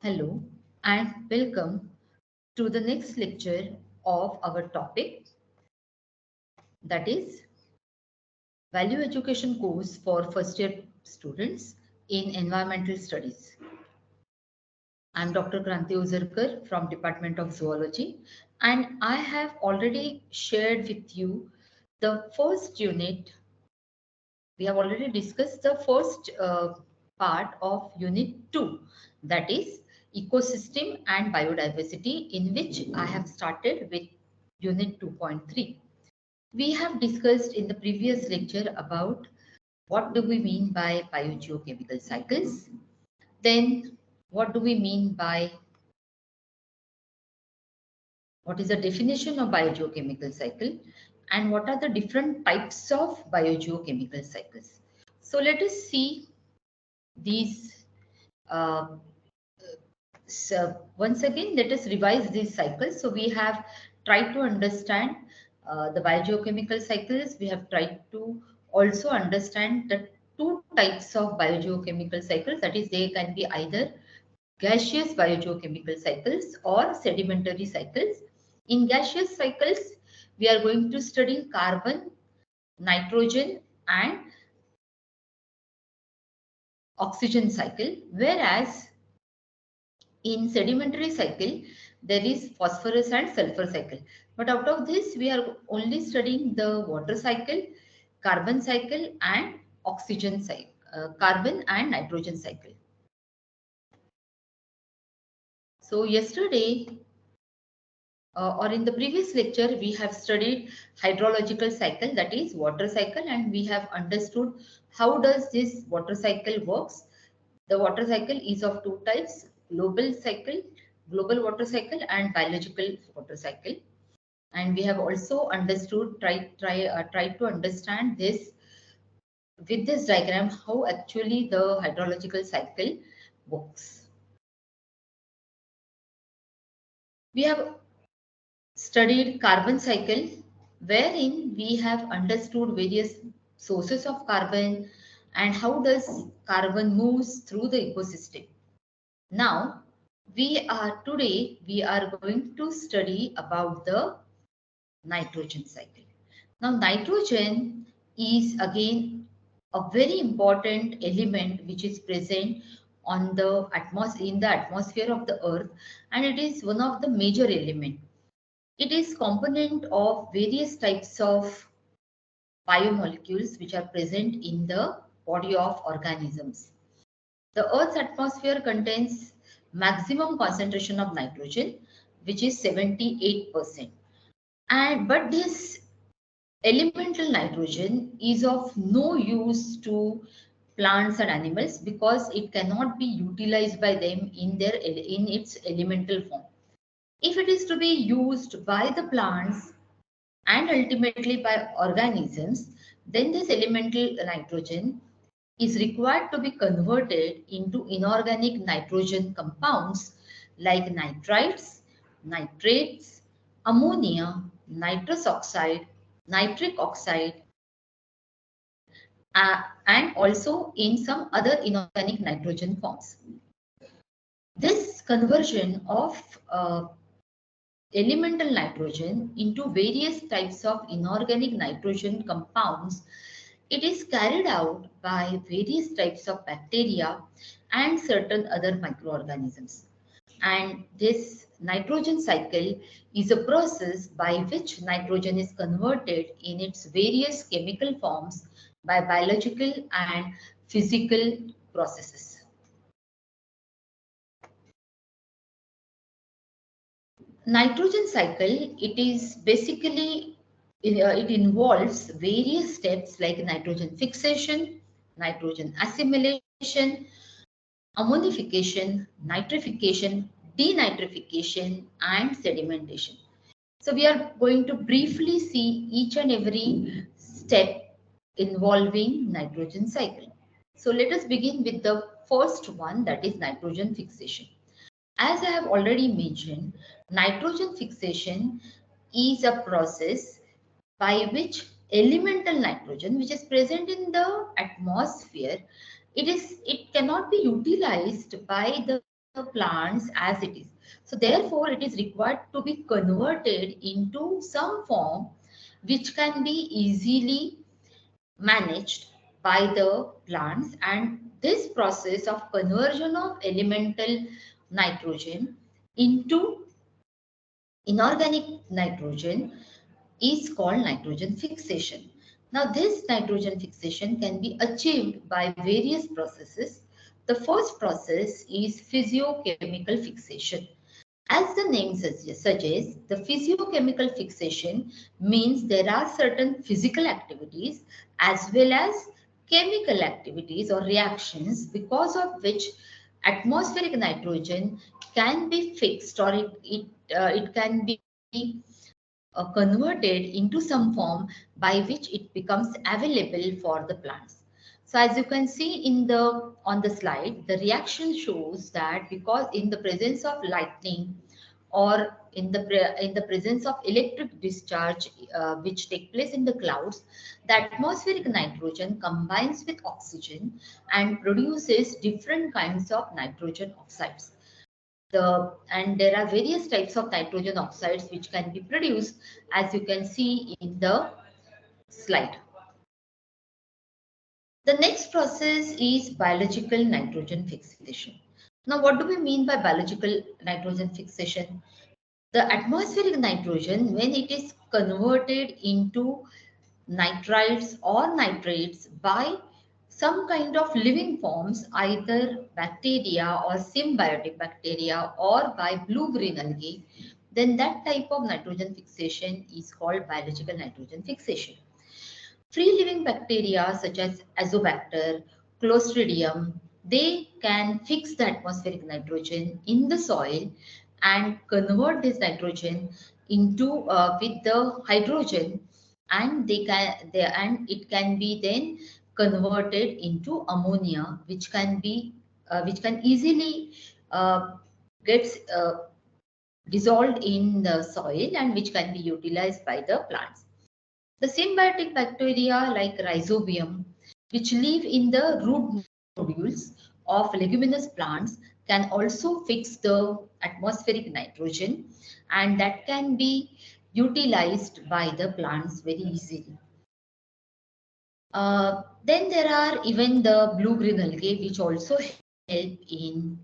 Hello and welcome to the next lecture of our topic, that is value education course for first year students in environmental studies. I am Dr. Kranti Ozarkar from Department of Zoology, and I have already shared with you the first unit. We have already discussed the first part of unit 2, that is ecosystem and biodiversity, in which I have started with unit 2.3. We have discussed in the previous lecture about what do we mean by biogeochemical cycles, then what do we mean by what is the definition of biogeochemical cycle, and what are the different types of biogeochemical cycles. So let us see these. So once again, let us revise these cycles. So we have tried to understand the biogeochemical cycles. We have tried to also understand the two types of biogeochemical cycles. That is, they can be either gaseous biogeochemical cycles or sedimentary cycles. In gaseous cycles, we are going to study carbon, nitrogen, and oxygen cycle, whereas in sedimentary cycle, there is phosphorus and sulfur cycle. But out of this, we are only studying the water cycle, carbon cycle, and oxygen cycle, carbon and nitrogen cycle. So yesterday, or in the previous lecture, we have studied hydrological cycle, that is water cycle, and we have understood how does this water cycle works. The water cycle is of two types: global cycle, global water cycle, and biological water cycle. And we have also understood, tried to understand this with this diagram, how actually the hydrological cycle works. We have studied carbon cycle, wherein we have understood various sources of carbon and how does carbon moves through the ecosystem. Now, we are going to study about the nitrogen cycle. Now, nitrogen is again a very important element which is present on the in the atmosphere of the earth, and it is one of the major element. It is component of various types of biomolecules which are present in the body of organisms. The Earth's atmosphere contains maximum concentration of nitrogen, which is 78%. And but this elemental nitrogen is of no use to plants and animals because it cannot be utilized by them in its elemental form. If it is to be used by the plants and ultimately by organisms, then this elemental nitrogen is required to be converted into inorganic nitrogen compounds like nitrites, nitrates, ammonia, nitrous oxide, nitric oxide, and also in some other inorganic nitrogen forms. This conversion of elemental nitrogen into various types of inorganic nitrogen compounds, it is carried out by various types of bacteria and certain other microorganisms. And this nitrogen cycle is a process by which nitrogen is converted in its various chemical forms by biological and physical processes. Nitrogen cycle, it is basically, it involves various steps like nitrogen fixation, nitrogen assimilation, ammonification, nitrification, denitrification, and sedimentation. So we are going to briefly see each and every step involving nitrogen cycle. So let us begin with the first one, that is nitrogen fixation. As I have already mentioned, nitrogen fixation is a process by which elemental nitrogen, which is present in the atmosphere, it cannot be utilized by the plants as it is. So therefore, it is required to be converted into some form which can be easily managed by the plants, and this process of conversion of elemental nitrogen into inorganic nitrogen is called nitrogen fixation. Now, this nitrogen fixation can be achieved by various processes. The first process is physiochemical fixation. As the name suggests, the physiochemical fixation means there are certain physical activities as well as chemical activities or reactions because of which atmospheric nitrogen can be fixed, or it can be converted into some form by which it becomes available for the plants. So as you can see in the on the slide, the reaction shows that because in the presence of lightning or in the presence of electric discharge which take place in the clouds, the atmospheric nitrogen combines with oxygen and produces different kinds of nitrogen oxides. And there are various types of nitrogen oxides which can be produced, as you can see in the slide. The next process is biological nitrogen fixation. Now, what do we mean by biological nitrogen fixation? The atmospheric nitrogen, when it is converted into nitrites or nitrates by some kind of living forms, either bacteria or symbiotic bacteria or by blue-green algae, then that type of nitrogen fixation is called biological nitrogen fixation. Free living bacteria such as Azobacter, Clostridium, they can fix the atmospheric nitrogen in the soil and convert this nitrogen into with the hydrogen, and it can be then converted into ammonia, which can easily uh, gets dissolved in the soil and which can be utilized by the plants. The symbiotic bacteria like Rhizobium, which live in the root nodules of leguminous plants, can also fix the atmospheric nitrogen, and that can be utilized by the plants very easily. Then there are even the blue-green algae, which also help in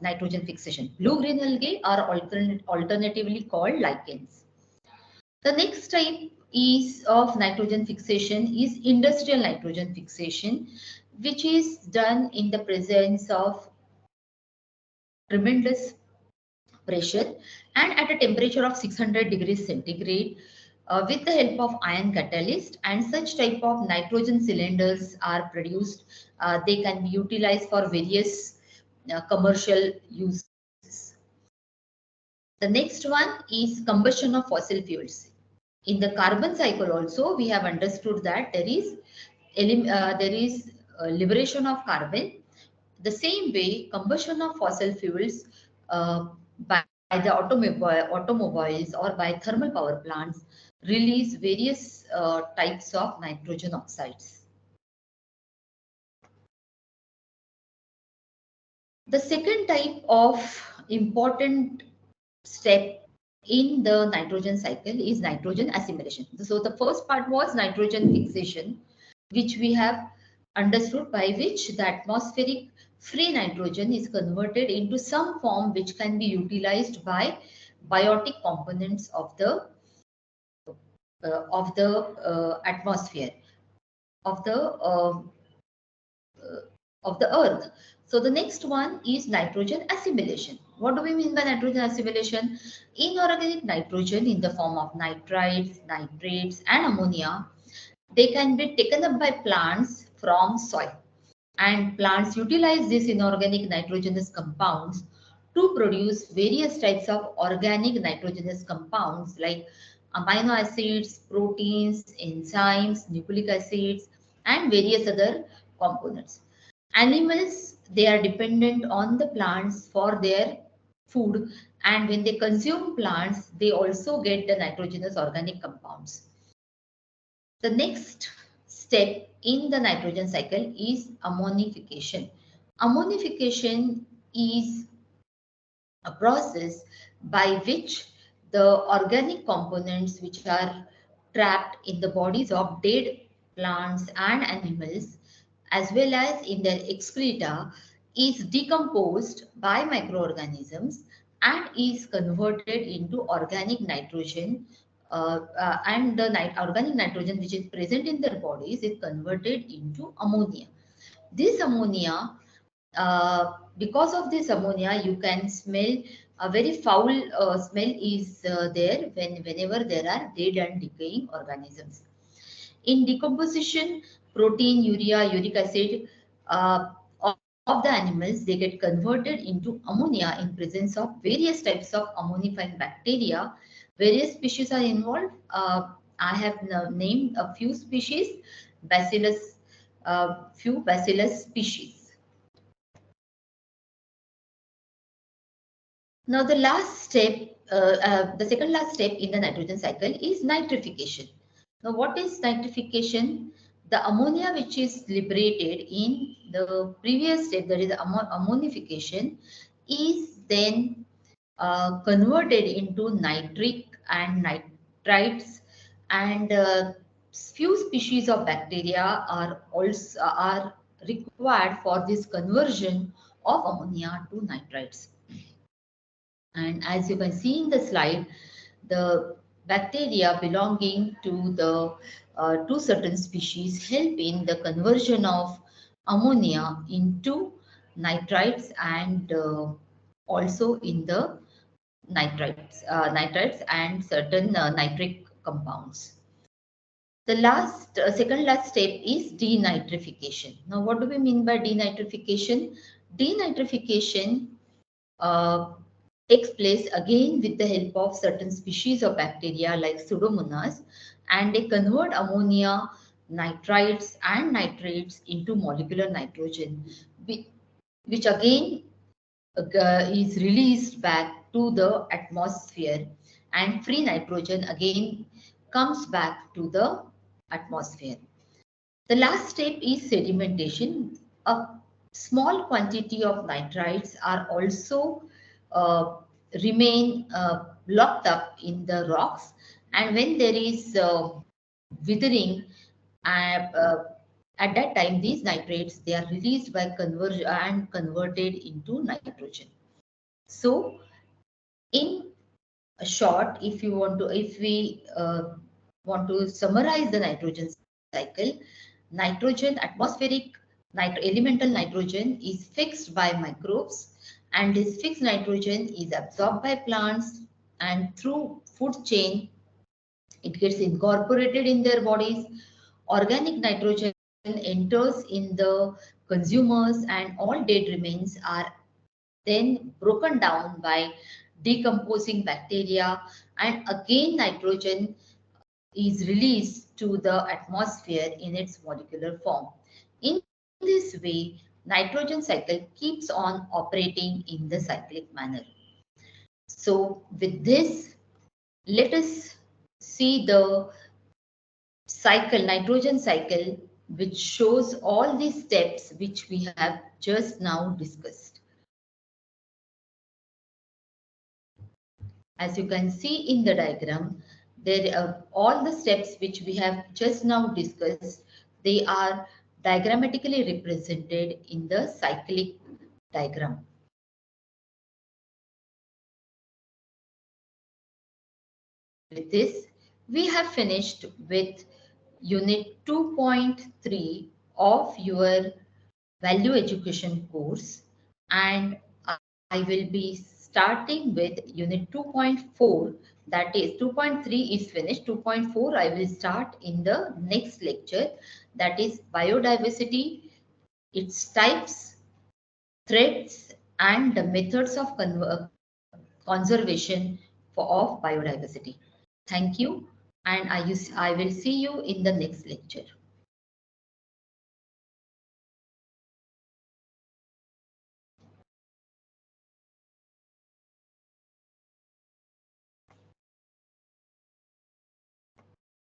nitrogen fixation. Blue-green algae are alternatively called lichens. The next type is of nitrogen fixation is industrial nitrogen fixation, which is done in the presence of tremendous pressure and at a temperature of 600 degrees centigrade with the help of ion catalyst, and such type of nitrogen cylinders are produced. They can be utilized for various commercial uses. The next one is combustion of fossil fuels. In the carbon cycle also, we have understood that there is liberation of carbon. The same way, combustion of fossil fuels by the automobiles or by thermal power plants release various types of nitrogen oxides. The second type of important step in the nitrogen cycle is nitrogen assimilation. So the first part was nitrogen fixation, which we have understood, by which the atmospheric free nitrogen is converted into some form which can be utilized by biotic components of the atmosphere of the uh, of the earth. So the next one is nitrogen assimilation. What do we mean by nitrogen assimilation? Inorganic nitrogen in the form of nitrites, nitrates, and ammonia, they can be taken up by plants from soil, and plants utilize these inorganic nitrogenous compounds to produce various types of organic nitrogenous compounds like amino acids, proteins, enzymes, nucleic acids, and various other components. Animals, they are dependent on the plants for their food, and when they consume plants, they also get the nitrogenous organic compounds. The next step in the nitrogen cycle is ammonification. Ammonification is a process by which the organic components which are trapped in the bodies of dead plants and animals as well as in their excreta is decomposed by microorganisms and is converted into organic nitrogen, and the organic nitrogen which is present in their bodies is converted into ammonia. This ammonia, because of this ammonia, you can smell a very foul smell is there whenever there are dead and decaying organisms. In decomposition, protein, urea, uric acid of the animals, they get converted into ammonia in presence of various types of ammonifying bacteria. Various species are involved. I have named a few species, bacillus, few bacillus species. Now, the second last step in the nitrogen cycle is nitrification. Now, what is nitrification? The ammonia which is liberated in the previous step, that is ammonification, is then converted into nitric and nitrites, and few species of bacteria are also required for this conversion of ammonia to nitrites. And as you can see in the slide, the bacteria belonging to the to certain species help in the conversion of ammonia into nitrites and also in the nitrites and certain nitric compounds. The second last step is denitrification. Now, what do we mean by denitrification? Denitrification uh, takes place again with the help of certain species of bacteria like Pseudomonas, and they convert ammonia, nitrites, and nitrates into molecular nitrogen, which again is released back to the atmosphere, and free nitrogen again comes back to the atmosphere. The last step is sedimentation. A small quantity of nitrites are also uh, remain locked up in the rocks, and when there is withering, at that time these nitrates they are released by conversion and converted into nitrogen. So, in short, if we want to summarize the nitrogen cycle, nitrogen, atmospheric elemental nitrogen is fixed by microbes, and this fixed nitrogen is absorbed by plants, and through food chain it gets incorporated in their bodies. Organic nitrogen enters in the consumers, and all dead remains are then broken down by decomposing bacteria, and again nitrogen is released to the atmosphere in its molecular form. In this way, nitrogen cycle keeps on operating in the cyclic manner. So with this, let us see the nitrogen cycle, which shows all these steps which we have just now discussed. As you can see in the diagram, there are all the steps which we have just now discussed. They are diagrammatically represented in the cyclic diagram. With this, we have finished with Unit 2.3 of your value education course, and I will be starting with Unit 2.4. That is 2.3 is finished. 2.4 I will start in the next lecture, that is biodiversity, its types, threats, and the methods of conservation of biodiversity. Thank you, and I will see you in the next lecture.